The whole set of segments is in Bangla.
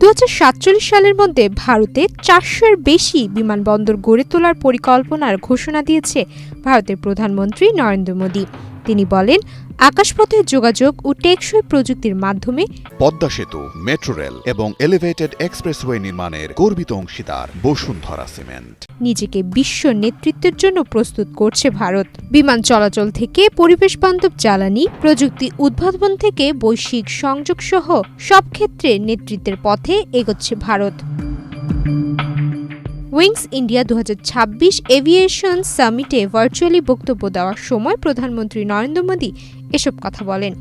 2047 সালের মধ্যে ভারতে 400-এর বেশি বিমানবন্দর গড়ে তোলার পরিকল্পনার ঘোষণা দিয়েছে ভারতের প্রধানমন্ত্রী নরেন্দ্র মোদী। তিনি বলেন, আকাশপথে যোগাযোগ ও টেকসই প্রযুক্তির মাধ্যমে পদ্মা সেতু, মেট্রো রেল এবং এলিভেটেড এক্সপ্রেসওয়ে নির্মাণের গর্বিত অংশীদার বসুন্ধরা সিমেন্ট নিজেকে বিশ্ব নেতৃত্বের জন্য প্রস্তুত করছে ভারত। বিমান চলাচল থেকে পরিবেশ বান্ধব জ্বালানি, প্রযুক্তি উদ্ভাবন থেকে বৈশ্বিক সংযোগ সহ সব ক্ষেত্রে নেতৃত্বের পথে এগোচ্ছে ভারত। উইংস ইন্ডিয়া 2026 এভিয়েশন সামিটে ভার্চুয়ালি বক্তব্য দেওয়ার সময় প্রধানমন্ত্রী নরেন্দ্র মোদী এসব কথা বলেন।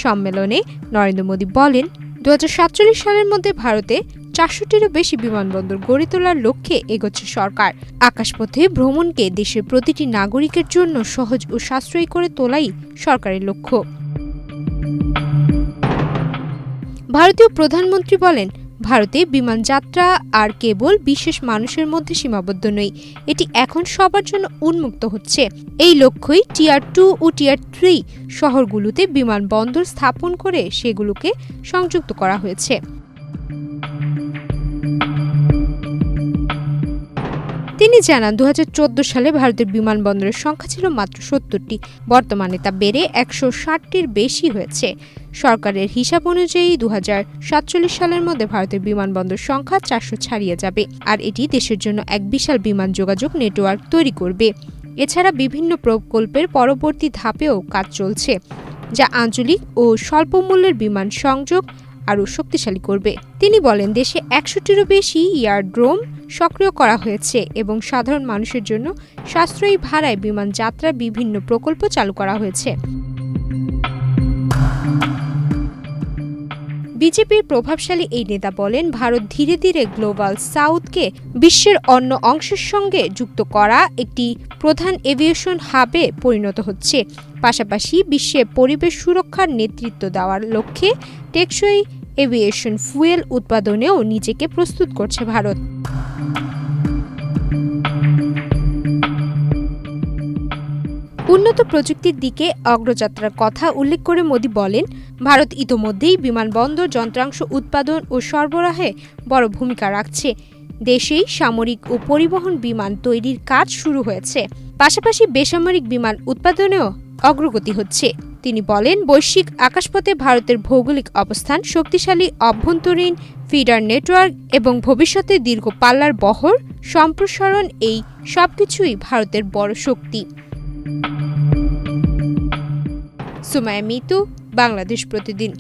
সম্মেলনে নরেন্দ্র মোদী বলেন, 2047 সালের মধ্যে ভারতে 400-টিরও বেশি বিমানবন্দর গড়ে তোলার লক্ষ্যে এগোচ্ছে সরকার। আকাশপথে ভ্রমণকে দেশের প্রতিটি নাগরিকের জন্য সহজ ও সাশ্রয়ী করে তোলাই সরকারের লক্ষ্য। ভারতীয় প্রধানমন্ত্রী বলেন, ভারতে বিমান যাত্রা আর কেবল বিশেষ মানুষের মধ্যে সীমাবদ্ধ নয়, এটি এখন সবার জন্য উন্মুক্ত হচ্ছে। এই লক্ষ্যই টিয়ার 2 ও টিয়ার 3 শহরগুলোতে বিমানবন্দর স্থাপন করে সেগুলোকে সংযুক্ত করা হয়েছে। তিনি জানান, 2014 সালে ভারতের বিমানবন্দরের সংখ্যা ছিল মাত্র 70টি, বর্তমানে তা বেড়ে 160টির বেশি হয়েছে। সরকারের হিসাব অনুযায়ী 2047 সালের মধ্যে ভারতের বিমানবন্দর সংখ্যা 400 ছাড়িয়ে যাবে, আর এটি দেশের জন্য এক বিশাল বিমান যোগাযোগ নেটওয়ার্ক তৈরি করবে। এছাড়া বিভিন্ন প্রকল্পের পরবর্তী ধাপেও কাজ চলছে, যা আঞ্চলিক ও স্বল্পমূল্যের বিমান সংযোগ আরও শক্তিশালী করবে। তিনি বলেন, দেশে 100টিরও বেশি এয়ারড্রোম সক্রিয় করা হয়েছে এবং সাধারণ মানুষের জন্য সাশ্রয়ী ভাড়ায় বিমান যাত্রার বিভিন্ন প্রকল্প চালু করা হয়েছে। বিজেপির প্রভাবশালী এই নেতা বলেন, ভারত ধীরে ধীরে গ্লোবাল সাউথকে বিশ্বের অন্য অংশের সঙ্গে যুক্ত করা একটি প্রধান এভিয়েশন হাবে পরিণত হচ্ছে। পাশাপাশি বিশ্বে পরিবেশ সুরক্ষার নেতৃত্ব দেওয়ার লক্ষ্যে টেকসই এভিয়েশন ফুয়েল উৎপাদনেও নিজেকে প্রস্তুত করছে ভারত। উন্নত প্রযুক্তির দিকে অগ্রযাত্রার কথা উল্লেখ করে মোদী বলেন, ভারত ইতোমধ্যেই বিমানবন্দর যন্ত্রাংশ উৎপাদন ও সরবরাহে বড় ভূমিকা রাখছে। দেশেই সামরিক ও পরিবহন বিমান তৈরির কাজ শুরু হয়েছে। পাশাপাশি বেসামরিক বিমান উৎপাদনেও অগ্রগতি হচ্ছে। তিনি বলেন, বৈশ্বিক আকাশপথে ভারতের ভৌগোলিক অবস্থান, শক্তিশালী অভ্যন্তরীণ ফিডার নেটওয়ার্ক এবং ভবিষ্যতে দীর্ঘ পাল্লার বহর সম্প্রসারণ, এই সবকিছুই ভারতের বড় শক্তি। সুমাইয়া মিতু, বাংলাদেশ প্রতিদিন।